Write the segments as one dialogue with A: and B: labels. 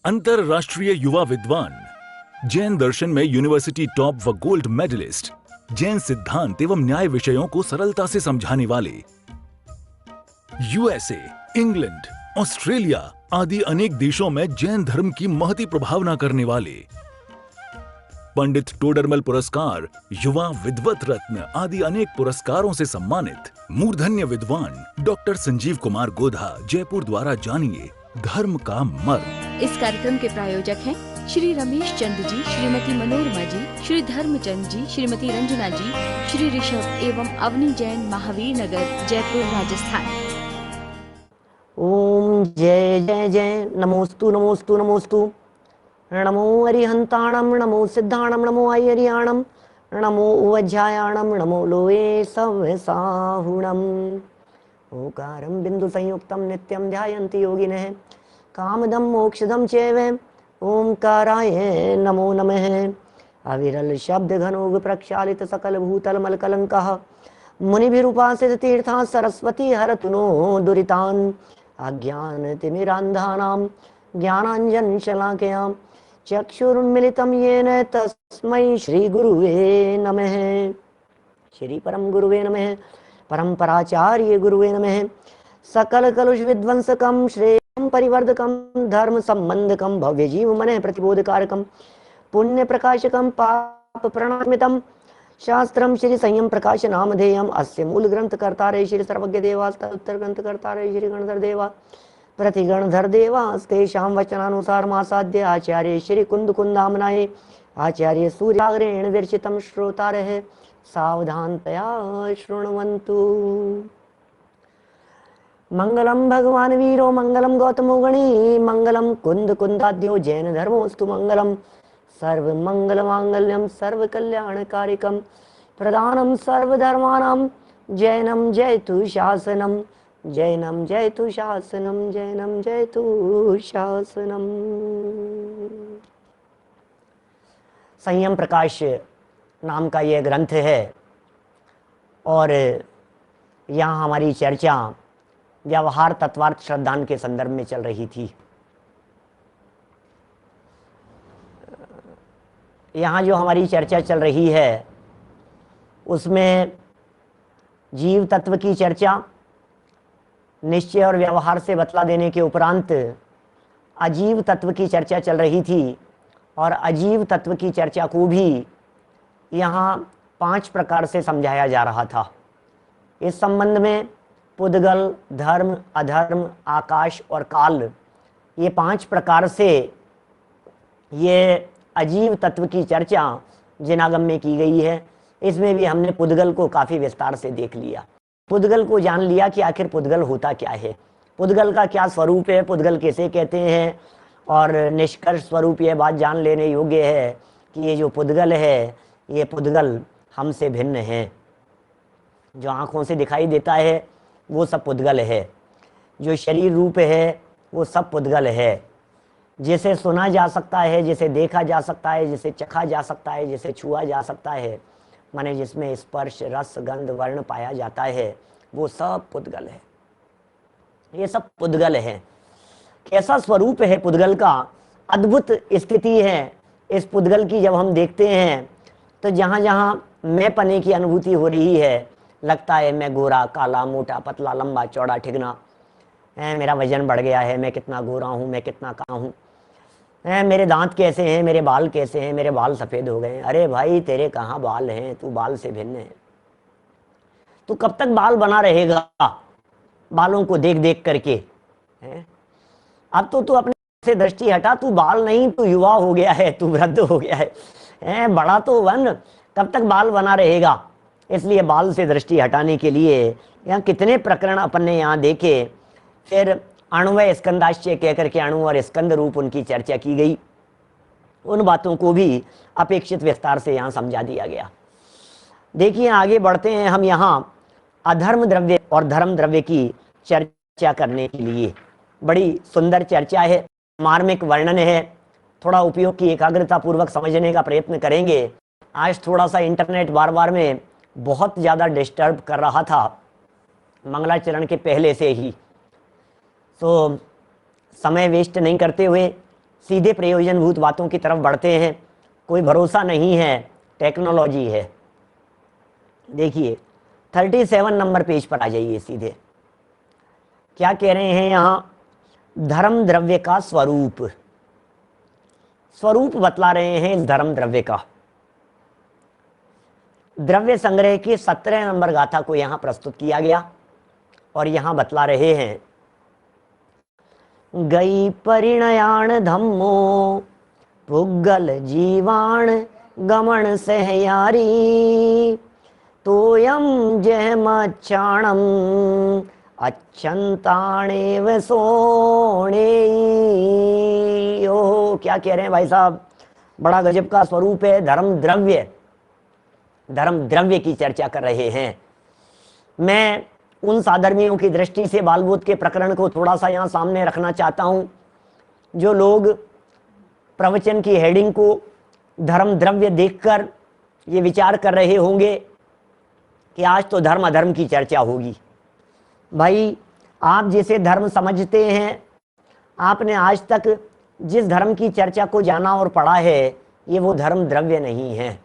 A: अंतरराष्ट्रीय युवा विद्वान, जैन दर्शन में यूनिवर्सिटी टॉप व गोल्ड मेडलिस्ट, जैन सिद्धांत एवं न्याय विषयों को सरलता से समझाने वाले, यूएसए, इंग्लैंड, ऑस्ट्रेलिया आदि अनेक देशों में जैन धर्म की महती प्रभावना करने वाले, पंडित टोडरमल पुरस्कार, युवा विद्वत रत्न आदि अनेक पुरस्कारों से सम्मानित मूर्धन्य विद्वान डॉक्टर संजीव कुमार गोधा जयपुर द्वारा जानिए धर्म का मर्म।
B: इस कार्यक्रम के प्रायोजक हैं श्री रमेश चंद जी, श्रीमती मनोरमा जी, श्री धर्मचंद जी, श्रीमती रंजना जी, श्री ऋषभ एवं अवनी जैन, महावीर नगर, जयपुर, राजस्थान।
C: ओम जय जय जय, नमोस्तु नमोस्तु नमोस्तु, नमो अरिहंताणम, नमो सिद्धाणम, नमो अयरियाणम, नमो उवज्जायाणम, नमो लोये सव्यसाहुणम। ओकारं बिंदु संयुक्तं नित्यं ध्यायन्ति योगिनः, कामदं मोक्षदं चैव ओंकाराय नमो नमः। अविरल शब्द घनोग प्रक्षालित सकल भूतल मलकलंकः, मुनिभिरुपासित तीर्थाः सरस्वती हरतु नो दुरितान्। अज्ञानतिमिरान्धानां ज्ञानाञ्जन शलाकयां चक्षुरुन्मिलितं येन तस्मै श्री गुरुवे नमः। श्री परम गुरुवे नमः, परंपराचार्य गुरुवे नमः। सकल कलुष विध्वंसकं श्रेयं परिवर्धकं, धर्म संबंधकं, भव्य जीव मन प्रतिबोधकारकं, पुण्य प्रकाशकं, पाप प्रणामितं, शास्त्रम श्री संयम प्रकाश नामधेयम। अस्य मूल ग्रंथ कर्तारे श्री सर्वज्ञ देवास्ता, उत्तर ग्रंथ कर्तारे श्री गणधर देवा, प्रतिगणधर देवास्तेषां वचनानुसार मासाद्य आचार्य श्री कुंद कुंदामनाये, आचार्य सूर्याग्रेण विरचितं श्रोतारः सावधानतया शृण्वन्तु। मंगलम भगवान वीरो, मंगलम गौतमो गणी, मंगलम कुंद कुंदाद्यो जैन धर्मोस्तु मंगलम। सर्व मंगल मांगल्यम सर्व कल्याणकारिकम, प्रदानम सर्वधर्माणाम, जैनम जयतु शासनम, जैनम जयतु शासनम, जैनम जयतु शासनम। संयम प्रकाश नाम का यह ग्रंथ है और यहाँ हमारी चर्चा व्यवहार तत्वार्थ श्रद्धान के संदर्भ में चल रही थी। यहाँ जो हमारी चर्चा चल रही है उसमें जीव तत्व की चर्चा निश्चय और व्यवहार से बतला देने के उपरांत अजीव तत्व की चर्चा चल रही थी और अजीव तत्व की चर्चा को भी यहाँ 5 प्रकार से समझाया जा रहा था। इस संबंध में पुद्गल, धर्म, अधर्म, आकाश और काल, ये 5 प्रकार से ये अजीव तत्व की चर्चा जिनागम में की गई है। इसमें भी हमने पुद्गल को काफ़ी विस्तार से देख लिया। पुद्गल को जान लिया कि आखिर पुद्गल होता क्या है, पुद्गल का क्या स्वरूप है, पुद्गल कैसे कहते हैं, और निष्कर्ष स्वरूप ये बात जान लेने योग्य है कि ये जो पुद्गल है ये पुद्गल हमसे भिन्न है। जो आँखों से दिखाई देता है वो सब पुद्गल है, जो शरीर रूप है वो सब पुद्गल है, जिसे सुना जा सकता है, जिसे देखा जा सकता है, जिसे चखा जा सकता है, जिसे छुआ जा सकता है, माने जिसमें स्पर्श, रस, गंध, वर्ण पाया जाता है, वो सब पुद्गल है। ये सब पुद्गल है। कैसा स्वरूप है पुद्गल का, अद्भुत स्थिति है इस पुद्गल की। जब हम देखते हैं तो जहाँ जहाँ मैं पने की अनुभूति हो रही है, लगता है मैं गोरा, काला, मोटा, पतला, लंबा, चौड़ा, ठिगना, मेरा वजन बढ़ गया है, मैं कितना गोरा हूँ, मैं कितना कहाँ हूँ, मेरे दांत कैसे हैं, मेरे बाल कैसे हैं, मेरे बाल सफ़ेद हो गए। अरे भाई तेरे कहाँ बाल हैं, तू बाल से भिन्न है। तू कब तक बाल बना रहेगा बालों को देख देख करके? अब तो तू अपने से दृष्टि हटा, तू बाल नहीं, तू युवा हो गया है, तू वृद्ध हो गया है, बड़ा तो वन, कब तक बाल बना रहेगा? इसलिए बाल से दृष्टि हटाने के लिए यहाँ कितने प्रकरण अपन ने यहाँ देखे। फिर अणुवय स्कंदाश्चय कह करके अणु और स्कंद रूप उनकी चर्चा की गई। उन बातों को भी अपेक्षित विस्तार से यहाँ समझा दिया गया। देखिए आगे बढ़ते हैं हम यहाँ अधर्म द्रव्य और धर्म द्रव्य की चर्चा करने के लिए। बड़ी सुंदर चर्चा है, मार्मिक वर्णन है, थोड़ा उपयोग की एकाग्रता पूर्वक समझने का प्रयत्न करेंगे। आज थोड़ा सा इंटरनेट बार बार में बहुत ज़्यादा डिस्टर्ब कर रहा था मंगलाचरण के पहले से ही, तो समय वेस्ट नहीं करते हुए सीधे प्रयोजनभूत बातों की तरफ बढ़ते हैं, कोई भरोसा नहीं है, टेक्नोलॉजी है। देखिए 37 नंबर पेज पर आ जाइए सीधे। क्या कह रहे हैं यहां? धर्म द्रव्य का स्वरूप, स्वरूप बतला रहे हैं इस धर्म द्रव्य का। द्रव्य संग्रह की 17 नंबर गाथा को यहां प्रस्तुत किया गया और यहां बतला रहे हैं, गई परिणयान धम्मो पुग्गल जीवाण गमन सहयारी तोयम जहमक्षाणम अच्छंताणेव सोणे। ओ क्या कह रहे हैं भाई साहब, बड़ा गजब का स्वरूप है धर्म द्रव्य। धर्म द्रव्य की चर्चा कर रहे हैं। मैं उन साधर्मियों की दृष्टि से बालबोध के प्रकरण को थोड़ा सा यहाँ सामने रखना चाहता हूँ, जो लोग प्रवचन की हेडिंग को धर्म द्रव्य देखकर ये विचार कर रहे होंगे कि आज तो धर्म अधर्म की चर्चा होगी। भाई आप जिसे धर्म समझते हैं, आपने आज तक जिस धर्म की चर्चा को जाना और पढ़ा है, ये वो धर्म द्रव्य नहीं है।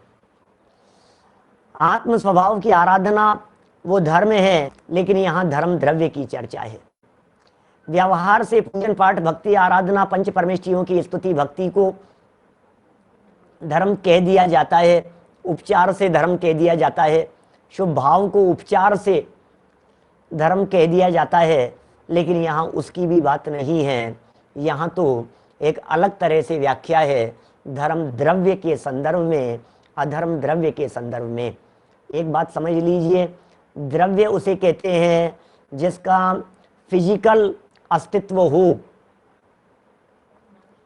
C: आत्म स्वभाव की आराधना वो धर्म है, लेकिन यहाँ धर्म द्रव्य की चर्चा है। व्यवहार से पूजन पाठ भक्ति आराधना पंच परमेष्ठियों की स्तुति भक्ति को धर्म कह दिया जाता है, उपचार से धर्म कह दिया जाता है, शुभ भाव को उपचार से धर्म कह दिया जाता है, लेकिन यहाँ उसकी भी बात नहीं है। यहाँ तो एक अलग तरह से व्याख्या है धर्म द्रव्य के संदर्भ में, अधर्म द्रव्य के संदर्भ में। एक बात समझ लीजिए, द्रव्य उसे कहते हैं जिसका फिजिकल अस्तित्व हो,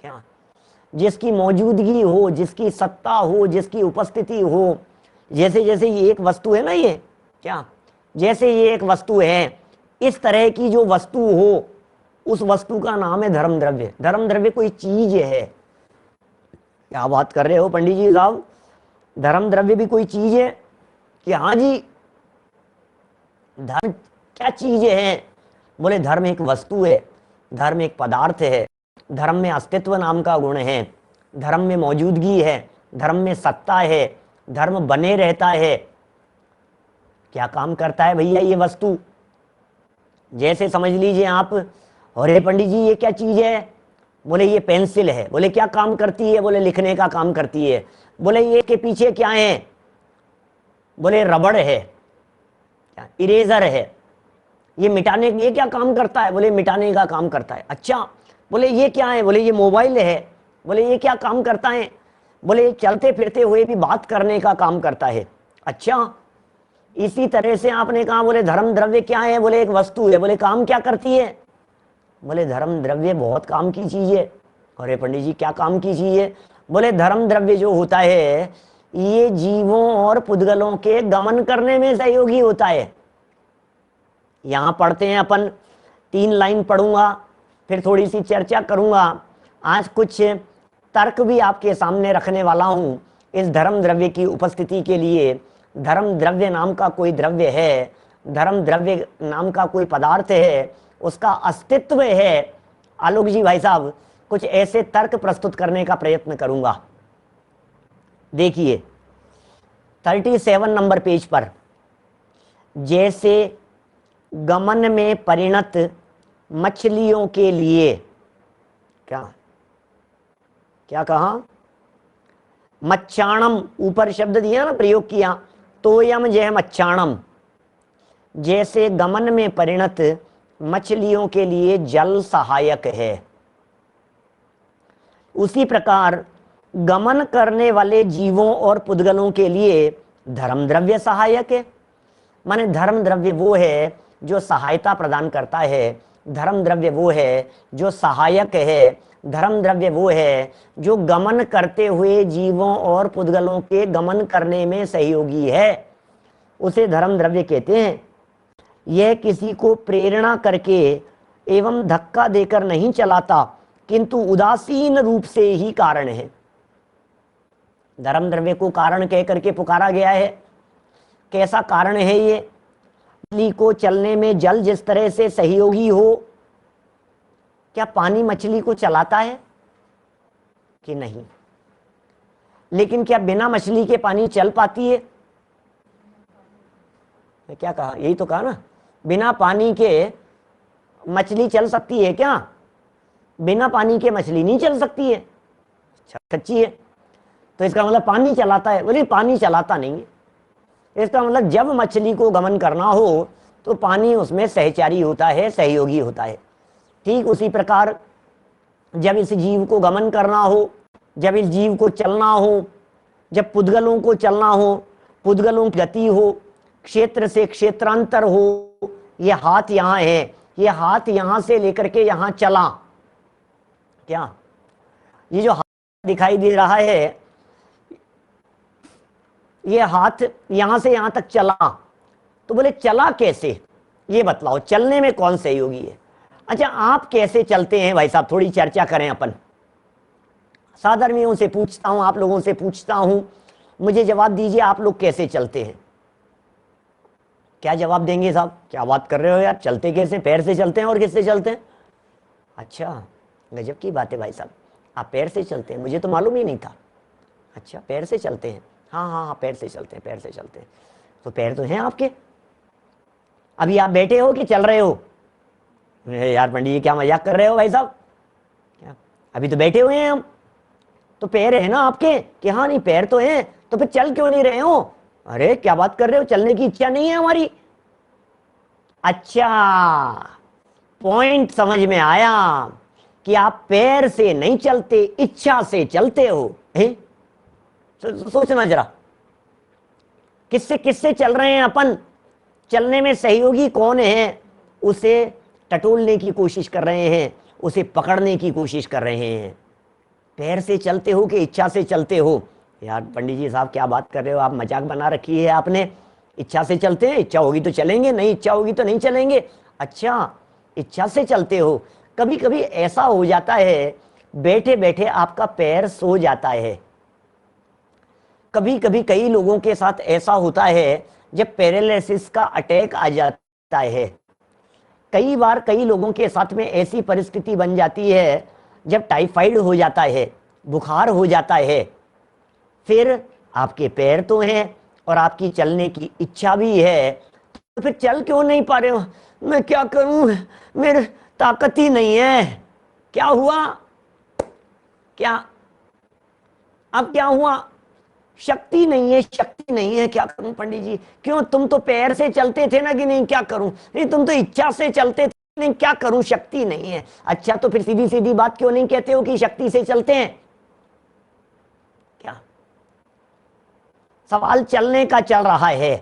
C: क्या जिसकी मौजूदगी हो, जिसकी सत्ता हो, जिसकी उपस्थिति हो। जैसे जैसे ये एक वस्तु है ना, ये क्या जैसे ये एक वस्तु है, इस तरह की जो वस्तु हो उस वस्तु का नाम है धर्म द्रव्य। धर्म द्रव्य कोई चीज है। क्या बात कर रहे हो पंडित जी साहब, धर्म द्रव्य भी कोई चीज है? कि हाँ जी, धर्म क्या चीज है? बोले धर्म एक वस्तु है, धर्म एक पदार्थ है, धर्म में अस्तित्व नाम का गुण है, धर्म में मौजूदगी है, धर्म में सत्ता है, धर्म बने रहता है। क्या काम करता है भैया ये वस्तु? जैसे समझ लीजिए आप, अरे पंडित जी ये क्या चीज है? बोले ये पेंसिल है। बोले क्या काम करती है? बोले लिखने का काम करती है। बोले ये के पीछे क्या है? बोले रबड़ है, क्या इरेजर है। ये मिटाने, ये क्या काम करता है? बोले मिटाने का काम करता है। अच्छा, बोले ये क्या है? बोले ये मोबाइल है। बोले ये क्या काम करता है? बोले ये चलते फिरते हुए भी बात करने का काम करता है। अच्छा, इसी तरह से आपने कहा बोले धर्म द्रव्य क्या है? बोले एक वस्तु है। बोले काम क्या करती है? बोले धर्म द्रव्य बहुत काम की चीज है। अरे पंडित जी क्या काम की चीज है? बोले धर्म द्रव्य जो होता है ये जीवों और पुद्गलों के गमन करने में सहयोगी होता है। यहां पढ़ते हैं अपन, 3 लाइन पढ़ूंगा, फिर थोड़ी सी चर्चा करूंगा। आज कुछ तर्क भी आपके सामने रखने वाला हूं इस धर्म द्रव्य की उपस्थिति के लिए। धर्म द्रव्य नाम का कोई द्रव्य है, धर्म द्रव्य नाम का कोई पदार्थ है, उसका अस्तित्व है। आलोक जी भाई साहब, कुछ ऐसे तर्क प्रस्तुत करने का प्रयत्न करूंगा। देखिए 37 नंबर पेज पर, जैसे गमन में परिणत मछलियों के लिए, क्या क्या कहा? मच्छाणम, ऊपर शब्द दिया ना, प्रयोग किया, तोयम जय मच्छाणम। जैसे गमन में परिणत मछलियों के लिए जल सहायक है, उसी प्रकार गमन करने वाले जीवों और पुद्गलों के लिए धर्म द्रव्य सहायक है। माने धर्म द्रव्य वो है जो सहायता प्रदान करता है, धर्म द्रव्य वो है जो सहायक है, धर्म द्रव्य वो है जो गमन करते हुए जीवों और पुद्गलों के गमन करने में सहयोगी है, उसे धर्म द्रव्य कहते हैं। यह किसी को प्रेरणा करके एवं धक्का देकर नहीं चलाता, किंतु उदासीन रूप से ही कारण है। धर्म द्रव्य को कारण कह करके पुकारा गया है। कैसा कारण है ये? मछली को चलने में जल जिस तरह से सहयोगी हो, क्या पानी मछली को चलाता है? कि नहीं। लेकिन क्या बिना मछली के पानी चल पाती है? क्या कहा? यही तो कहा ना, बिना पानी के मछली चल सकती है क्या? बिना पानी के मछली नहीं चल सकती है। अच्छा, सच्ची है? तो इसका मतलब पानी चलाता है? बोले पानी चलाता नहीं है। इसका मतलब जब मछली को गमन करना हो तो पानी उसमें सहचारी होता है, सहयोगी होता है। ठीक उसी प्रकार जब इस जीव को गमन करना हो, जब इस जीव को चलना हो, जब पुद्गलों को चलना हो, पुद्गलों की गति हो, क्षेत्र से क्षेत्रांतर हो, ये हाथ यहाँ है, ये हाथ यहाँ से लेकर के यहाँ चला, क्या ये जो हाथ दिखाई दे रहा है, ये हाथ यहां से यहां तक चला, तो बोले चला कैसे? ये बतलाओ, चलने में कौन सहयोगी है? अच्छा, आप कैसे चलते हैं भाई साहब? थोड़ी चर्चा करें अपन। साधर्मियों से पूछता हूं, आप लोगों से पूछता हूं, मुझे जवाब दीजिए, आप लोग कैसे चलते हैं? क्या जवाब देंगे साहब? क्या बात कर रहे हो यार, चलते कैसे? पैर से चलते हैं और किससे चलते हैं? अच्छा, गजब की बात है भाई साहब, आप पैर से चलते हैं, मुझे तो मालूम ही नहीं था। अच्छा, पैर से चलते हैं? हाँ हाँ हाँ, पैर से चलते हैं, पैर से चलते हैं। तो पैर तो हैं आपके। अभी आप बैठे हो कि चल रहे हो? यार पंडित जी, क्या मजाक कर रहे हो भाई साहब? क्या, अभी तो बैठे हुए हैं हम। तो पैर है ना आपके? कि हाँ, नहीं पैर तो हैं, तो फिर चल क्यों नहीं रहे हो? अरे क्या बात कर रहे हो, चलने की इच्छा नहीं है हमारी। अच्छा, पॉइंट समझ में आया कि आप पैर से नहीं चलते, इच्छा से चलते हो। सोचना जरा, किससे किससे चल रहे हैं अपन? चलने में सहयोगी कौन है? उसे टटोलने की कोशिश कर रहे हैं, उसे पकड़ने की कोशिश कर रहे हैं। पैर से चलते हो कि इच्छा से चलते हो? यार पंडित जी साहब, क्या बात कर रहे हो आप? मजाक बना रखी है आपने। इच्छा से चलते हैं, इच्छा होगी तो चलेंगे, नहीं इच्छा होगी तो नहीं चलेंगे। अच्छा, इच्छा से चलते हो। कभी कभी ऐसा हो जाता है, बैठे बैठे आपका पैर सो जाता है। कभी कभी कई लोगों के साथ ऐसा होता है जब पैरालिसिस का अटैक आ जाता है। कई बार कई लोगों के साथ में ऐसी परिस्थिति बन जाती है जब टाइफाइड हो जाता है, बुखार हो जाता है। फिर आपके पैर तो हैं और आपकी चलने की इच्छा भी है, तो फिर चल क्यों नहीं पा रहे हो? मैं क्या करूं, मेरे ताकत ही नहीं है। क्या हुआ? क्या अब क्या हुआ? शक्ति नहीं है, शक्ति नहीं है। क्या करूं पंडित जी? क्यों, तुम तो पैर से चलते थे ना कि नहीं? क्या करूं? नहीं, तुम तो इच्छा से चलते थे। नहीं, क्या करूं, शक्ति नहीं है। अच्छा, तो फिर सीधी सीधी बात क्यों नहीं कहते हो कि शक्ति से चलते हैं? क्या सवाल चलने का चल रहा है।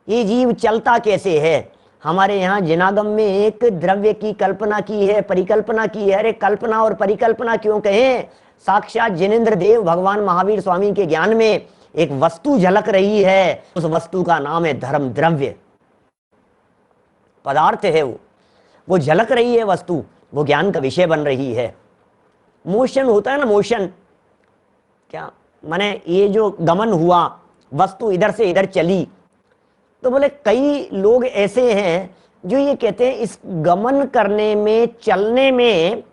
C: ये जीव चलता कैसे है? हमारे यहाँ जिनागम में एक द्रव्य की कल्पना की है, परिकल्पना की है। अरे कल्पना और परिकल्पना क्यों कहें? साक्षात जिनेंद्र देव भगवान महावीर स्वामी के ज्ञान में एक वस्तु झलक रही है। उस वस्तु का नाम है धर्म द्रव्य। पदार्थ है वो झलक रही है वस्तु, वो ज्ञान का विषय बन रही है। मोशन होता है ना, मोशन। क्या माने? ये जो गमन हुआ, वस्तु इधर से इधर चली, तो बोले कई लोग ऐसे हैं जो ये कहते हैं इस गमन करने में, चलने में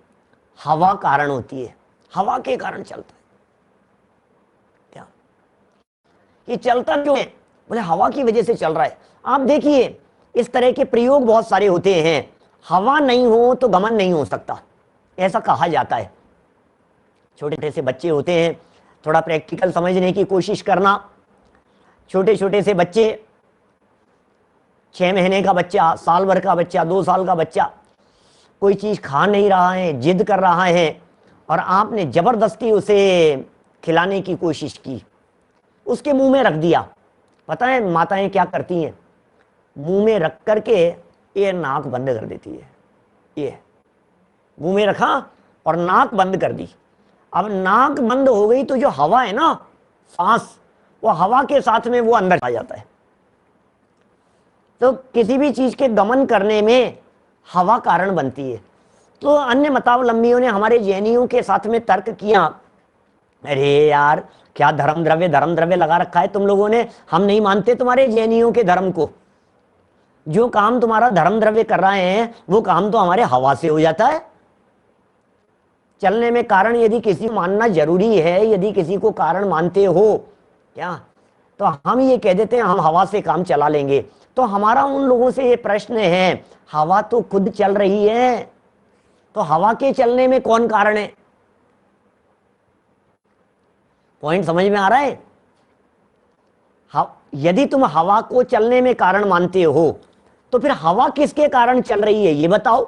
C: हवा कारण होती है, हवा के कारण चलता है। क्या ये चलता क्यों है? बोले हवा की वजह से चल रहा है। आप देखिए, इस तरह के प्रयोग बहुत सारे होते हैं। हवा नहीं हो तो गमन नहीं हो सकता, ऐसा कहा जाता है। छोटे छोटे से बच्चे होते हैं, थोड़ा प्रैक्टिकल समझने की कोशिश करना। छोटे छोटे से बच्चे, 6 महीने का बच्चा, साल भर का बच्चा, 2 साल का बच्चा, कोई चीज खा नहीं रहा है, जिद कर रहा है, और आपने जबरदस्ती उसे खिलाने की कोशिश की, उसके मुंह में रख दिया। पता है माताएं क्या करती हैं? मुंह में रख करके ये नाक बंद कर देती है। ये मुंह में रखा और नाक बंद कर दी। अब नाक बंद हो गई तो जो हवा है ना, सांस, वो हवा के साथ में वो अंदर आ जाता है। तो किसी भी चीज के गमन करने में हवा कारण बनती है। तो अन्य मतावलंबियों ने हमारे जैनियों के साथ में तर्क किया, अरे यार क्या धर्म द्रव्य लगा रखा है तुम लोगों ने, हम नहीं मानते तुम्हारे जैनियों के धर्म को। जो काम तुम्हारा धर्म द्रव्य कर रहे हैं वो काम तो हमारे हवा से हो जाता है। चलने में कारण यदि किसी को मानना जरूरी है, यदि किसी को कारण मानते हो क्या, तो हम ये कह देते हैं हम हवा से काम चला लेंगे। तो हमारा उन लोगों से ये प्रश्न है, हवा तो खुद चल रही है, तो हवा के चलने में कौन कारण है? पॉइंट समझ में आ रहा है? यदि तुम हवा को चलने में कारण मानते हो तो फिर हवा किसके कारण चल रही है ये बताओ।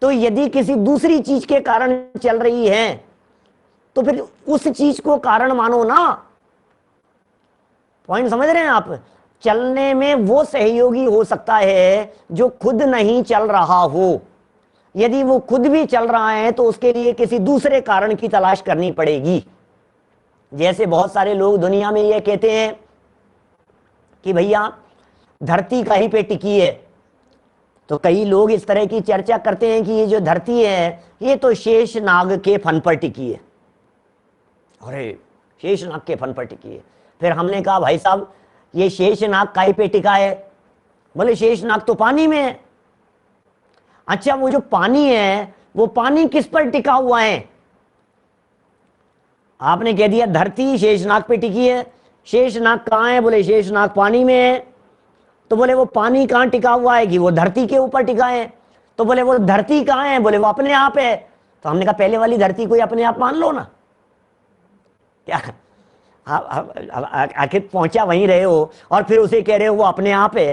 C: तो यदि किसी दूसरी चीज के कारण चल रही है तो फिर उस चीज को कारण मानो ना। पॉइंट समझ रहे हैं आप? चलने में वो सहयोगी हो सकता है जो खुद नहीं चल रहा हो। यदि वो खुद भी चल रहा है तो उसके लिए किसी दूसरे कारण की तलाश करनी पड़ेगी। जैसे बहुत सारे लोग दुनिया में ये कहते हैं कि भैया धरती कहीं पे टिकी है, तो कई लोग इस तरह की चर्चा करते हैं कि ये जो धरती है ये तो शेषनाग के फन पर टिकी है। अरे शेषनाग के फन पर टिकी है। फिर हमने कहा भाई साहब ये शेषनाग काहे पे टिका है? बोले शेषनाग तो पानी में है। अच्छा वो जो पानी है वो पानी किस पर टिका हुआ है? आपने कह दिया धरती शेषनाग पे टिकी है। शेषनाग कहाँ है? बोले शेषनाग पानी में है। तो बोले वो पानी कहाँ टिका हुआ है? कि वो धरती के ऊपर टिका है। तो बोले वो धरती कहाँ है? बोले वो अपने आप है। तो हमने कहा पहले वाली धरती को अपने आप मान लो ना। क्या आखिर पहुंचा वहीं रहे हो और फिर उसे कह रहे हो वो अपने आप है?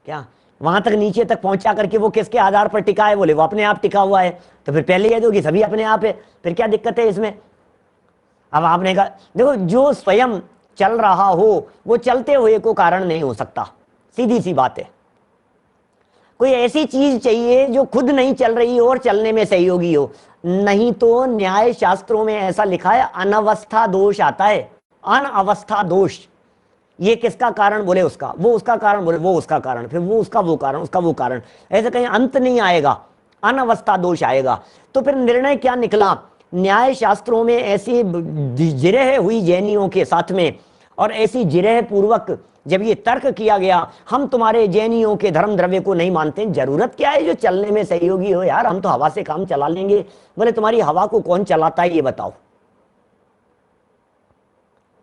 C: क्या वहां तक नीचे तक पहुंचा करके वो किसके आधार पर टिका है? बोले वो अपने आप टिका हुआ है। तो फिर पहले कह दो कि सभी अपने आप है, फिर क्या दिक्कत है इसमें? अब आपने कहा देखो जो स्वयं चल रहा हो वो चलते हुए को कारण नहीं हो सकता, सीधी सी बात है। कोई ऐसी चीज चाहिए जो खुद नहीं चल रही हो और चलने में सहयोगी हो। नहीं तो न्याय शास्त्रों में ऐसा लिखा है अनवस्था दोष आता है। अनवस्था दोष, ये किसका कारण? बोले उसका। वो उसका कारण? बोले वो उसका कारण। फिर वो उसका वो कारण, उसका वो कारण, ऐसे कहीं अंत नहीं आएगा, अनवस्था दोष आएगा। तो फिर निर्णय क्या निकला? न्याय शास्त्रों में ऐसी जिरह हुई जैनियों के साथ में और ऐसी जिरह पूर्वक जब ये तर्क किया गया हम तुम्हारे जैनियों के धर्म द्रव्य को नहीं मानते, जरूरत क्या है जो चलने में सहयोगी हो यार, हम तो हवा से काम चला लेंगे। बोले तुम्हारी हवा को कौन चलाता है ये बताओ।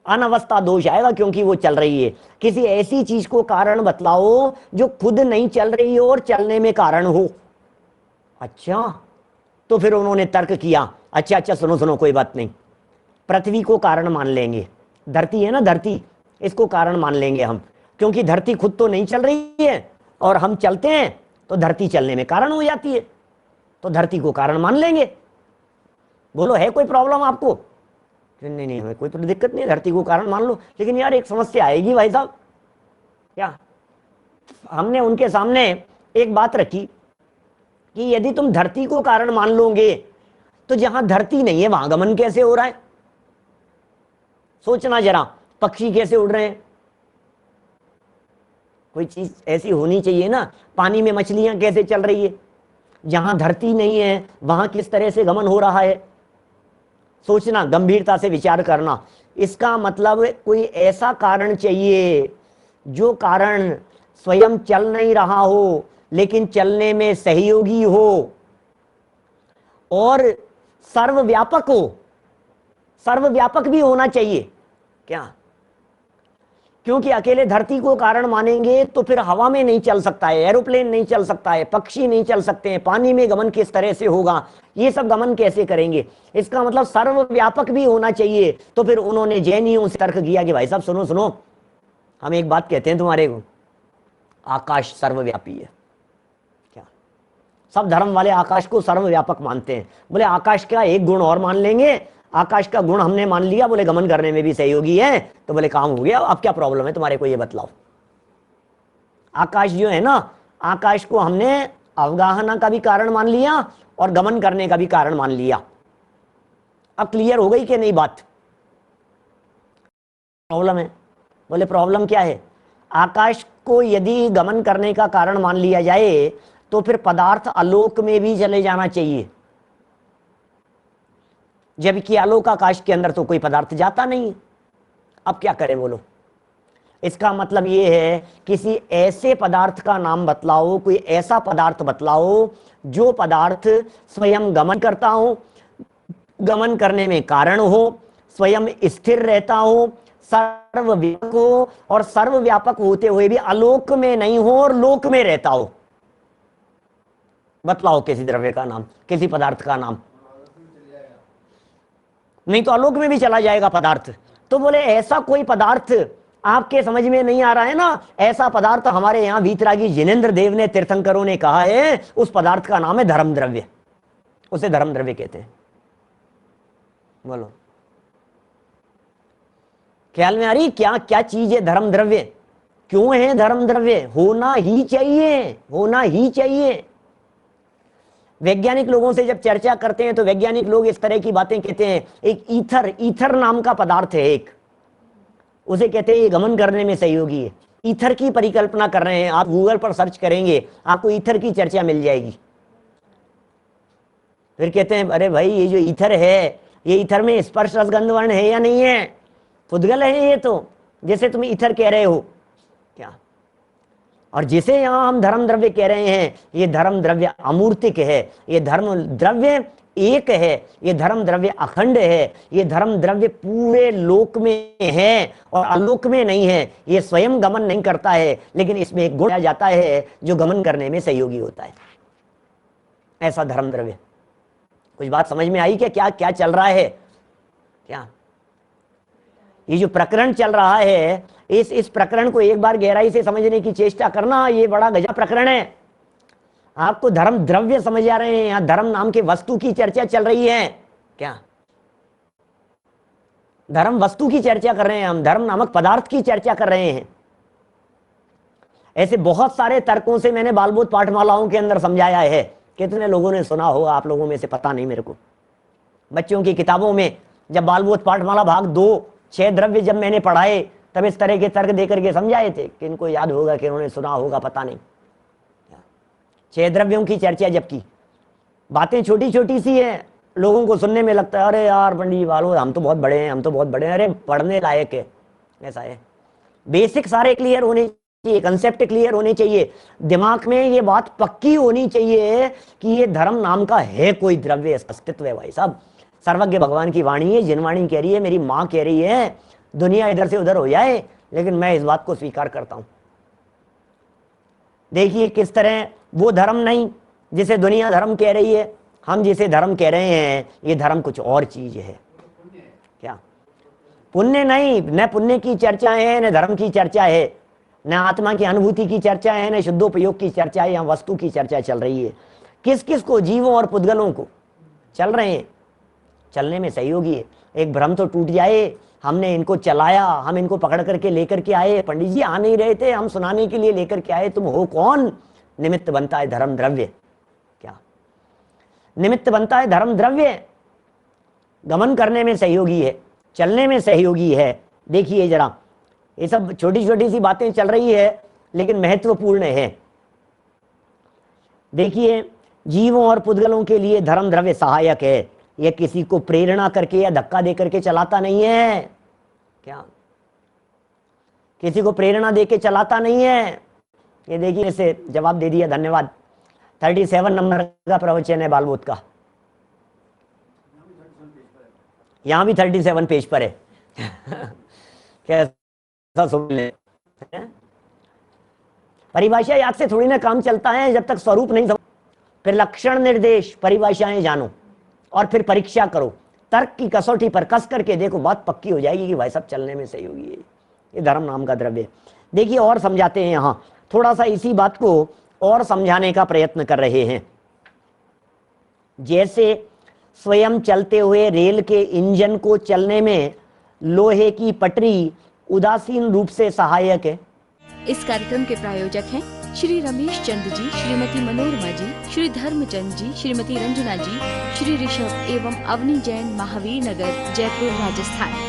C: अनवस्था दोष आएगा क्योंकि वो चल रही है। किसी ऐसी चीज को कारण बतलाओ जो खुद नहीं चल रही हो और चलने में कारण हो। अच्छा तो फिर उन्होंने तर्क किया, अच्छा सुनो सुनो कोई बात नहीं, पृथ्वी को कारण मान लेंगे। धरती है ना, धरती, इसको कारण मान लेंगे हम, क्योंकि धरती खुद तो नहीं चल रही है और हम चलते हैं तो धरती चलने में कारण हो जाती है, तो धरती को कारण मान लेंगे। बोलो है कोई प्रॉब्लम आपको? नहीं नहीं हमें कोई तो दिक्कत नहीं है, धरती को कारण मान लो। लेकिन यार एक समस्या आएगी भाई साहब। क्या? हमने उनके सामने एक बात रखी कि यदि तुम धरती को कारण मान लोगे तो जहां धरती नहीं है वहां गमन कैसे हो रहा है? सोचना जरा, पक्षी कैसे उड़ रहे हैं? कोई चीज ऐसी होनी चाहिए ना। पानी में मछलियां कैसे चल रही है? जहां धरती नहीं है वहां किस तरह से गमन हो रहा है? सोचना, गंभीरता से विचार करना। इसका मतलब कोई ऐसा कारण चाहिए जो कारण स्वयं चल नहीं रहा हो लेकिन चलने में सहयोगी हो और सर्वव्यापक हो। सर्वव्यापक भी होना चाहिए। क्या? क्योंकि अकेले धरती को कारण मानेंगे तो फिर हवा में नहीं चल सकता है, एरोप्लेन नहीं चल सकता है, पक्षी नहीं चल सकते हैं, पानी में गमन किस तरह से होगा, ये सब गमन कैसे करेंगे? इसका मतलब सर्वव्यापक भी होना चाहिए। तो फिर उन्होंने जैनियों से तर्क किया कि भाई साहब सुनो सुनो, हम एक बात कहते हैं तुम्हारे को, आकाश सर्वव्यापी है। क्या? सब धर्म वाले आकाश को सर्वव्यापक मानते हैं। बोले आकाश का एक गुण और मान लेंगे, आकाश का गुण हमने मान लिया, बोले गमन करने में भी सहयोगी है, तो बोले काम हो गया। अब क्या प्रॉब्लम है तुम्हारे को ये बतलाओ। आकाश जो है ना, आकाश को हमने अवगाहना का भी कारण मान लिया और गमन करने का भी कारण मान लिया। अब क्लियर हो गई कि नहीं बात? प्रॉब्लम है? बोले प्रॉब्लम क्या है? आकाश को यदि गमन करने का कारण मान लिया जाए तो फिर पदार्थ आलोक में भी चले जाना चाहिए, जबकि आलोक आकाश के अंदर तो कोई पदार्थ जाता नहीं है। अब क्या करें बोलो? इसका मतलब ये है किसी ऐसे पदार्थ का नाम बतलाओ, कोई ऐसा पदार्थ बतलाओ जो पदार्थ स्वयं गमन करता हो, गमन करने में कारण हो, स्वयं स्थिर रहता हो, सर्वव्यापक हो और सर्वव्यापक होते हुए भी आलोक में नहीं हो और लोक में रहता हो। बतलाओ किसी द्रव्य का नाम, किसी पदार्थ का नाम। नहीं तो आलोक में भी चला जाएगा पदार्थ। तो बोले ऐसा कोई पदार्थ आपके समझ में नहीं आ रहा है ना, ऐसा पदार्थ हमारे यहाँ वीतरागी जिनेंद्र देव ने, तीर्थंकरों ने कहा है, उस पदार्थ का नाम है धर्म द्रव्य। उसे धर्म द्रव्य कहते हैं। बोलो ख्याल में आ रही क्या क्या चीज है धर्म द्रव्य? क्यों है धर्म द्रव्य? होना ही चाहिए, होना ही चाहिए। वैज्ञानिक लोगों से जब चर्चा करते हैं तो वैज्ञानिक लोग इस तरह की बातें कहते हैं। एक ईथर नाम का पदार्थ है एक, उसे कहते हैं ये गमन करने में सहयोगी है। ईथर की परिकल्पना कर रहे हैं, आप गूगल पर सर्च करेंगे आपको ईथर की चर्चा मिल जाएगी। फिर कहते हैं अरे भाई ये जो ईथर है, ये ईथर में स्पर्श रस गंध वर्ण है या नहीं है? फुदगल है ये तो, जैसे तुम ईथर कह रहे हो क्या। और जिसे यहां हम धर्म द्रव्य कह रहे हैं, ये धर्म द्रव्य अमूर्तिक है, ये धर्म द्रव्य एक है, ये धर्म द्रव्य अखंड है, ये धर्म द्रव्य पूरे लोक में है और आलोक में नहीं है। ये स्वयं गमन नहीं करता है, लेकिन इसमें एक गुण आ जाता है जो गमन करने में सहयोगी होता है। ऐसा धर्म द्रव्य। कुछ बात समझ में आई क्या? क्या क्या चल रहा है क्या? ये जो प्रकरण चल रहा है, इस प्रकरण को एक बार गहराई से समझने की चेष्टा करना। ये बड़ा गजब प्रकरण है। आपको धर्म द्रव्य समझ आ रहे हैं, यहां धर्म नाम के वस्तु की चर्चा चल रही है क्या? धर्म वस्तु की चर्चा कर रहे हैं हम, धर्म नामक पदार्थ की चर्चा कर रहे हैं। ऐसे बहुत सारे तर्कों से मैंने बालबोध पाठमालाओं के अंदर समझाया है। कितने लोगों ने सुना होगा, आप लोगों में से पता नहीं मेरे को। बच्चों की किताबों में जब बालबोध पाठमाला भाग 2 6 द्रव्य जब मैंने पढ़ाए, तब इस तरह के तर्क देकर के समझाए थे। किनको याद होगा, कि उन्होंने सुना होगा, पता नहीं। 6 द्रव्यों की चर्चा जब की, बातें छोटी छोटी सी है, लोगों को सुनने में लगता है अरे यार पंडित जी वालों हम तो बहुत बड़े हैं, हम तो बहुत बड़े हैं। अरे पढ़ने लायक है, ऐसा है। बेसिक सारे क्लियर होने चाहिए, कंसेप्ट क्लियर होने चाहिए, दिमाग में ये बात पक्की होनी चाहिए कि ये धर्म नाम का है कोई द्रव्य, अस्तित्व है। भाई साहब, सर्वज्ञ भगवान की वाणी है, जिनवाणी कह रही है, मेरी माँ कह रही है, दुनिया इधर से उधर हो जाए, लेकिन मैं इस बात को स्वीकार करता हूं। देखिए किस तरह वो धर्म नहीं जिसे दुनिया धर्म कह रही है, हम जिसे धर्म कह रहे हैं, ये धर्म कुछ और चीज है। क्या? पुण्य नहीं, न पुण्य की चर्चा है, न धर्म की चर्चा है, न आत्मा की अनुभूति की चर्चा है, न शुद्धोपयोग की चर्चा है। यहाँ वस्तु की चर्चा चल रही है। किस किस को? जीवों और पुद्गलों को चल रहे हैं। चलने में सहयोगी है। एक भ्रम तो टूट जाए, हमने इनको चलाया, हम इनको पकड़ करके लेकर के आए, पंडित जी आ नहीं रहे थे, हम सुनाने के लिए लेकर के आए। तुम हो कौन? निमित्त बनता है धर्म द्रव्य। क्या निमित्त बनता है? धर्म द्रव्य गमन करने में सहयोगी है, चलने में सहयोगी है। देखिए जरा, ये सब छोटी छोटी सी बातें चल रही है, लेकिन महत्वपूर्ण है। देखिए, जीवों और पुद्गलों के लिए धर्म द्रव्य सहायक है। यह किसी को प्रेरणा करके या धक्का दे करके चलाता नहीं है। क्या? किसी को प्रेरणा दे के चलाता नहीं है। ये देखिए, इसे जवाब दे दिया, धन्यवाद। 37 नंबर का प्रवचन है बालबोध का, यहां भी 37 पेज पर है। कैसा सुन ले। परिभाषा याद से थोड़ी ना काम चलता है, जब तक स्वरूप नहीं समझ। फिर लक्षण निर्देश परिभाषाएं जानो और फिर परीक्षा करो, तर्क की कसौटी पर कस करके देखो, बात पक्की हो जाएगी कि भाई सब चलने में सहयोगी है। ये धर्म नाम का द्रव्य। देखिए और समझाते हैं, यहां थोड़ा सा इसी बात को और समझाने का प्रयत्न कर रहे हैं। जैसे स्वयं चलते हुए रेल के इंजन को चलने में लोहे की पटरी उदासीन रूप से सहायक है।
B: इस कार्यक्रम के प्रायोजक हैं श्री रमेश चंद जी, श्रीमती मनोरमा जी, श्री धर्मचंद जी, श्रीमती रंजना जी, श्री ऋषभ एवं अवनी जैन, महावीर नगर, जयपुर, राजस्थान।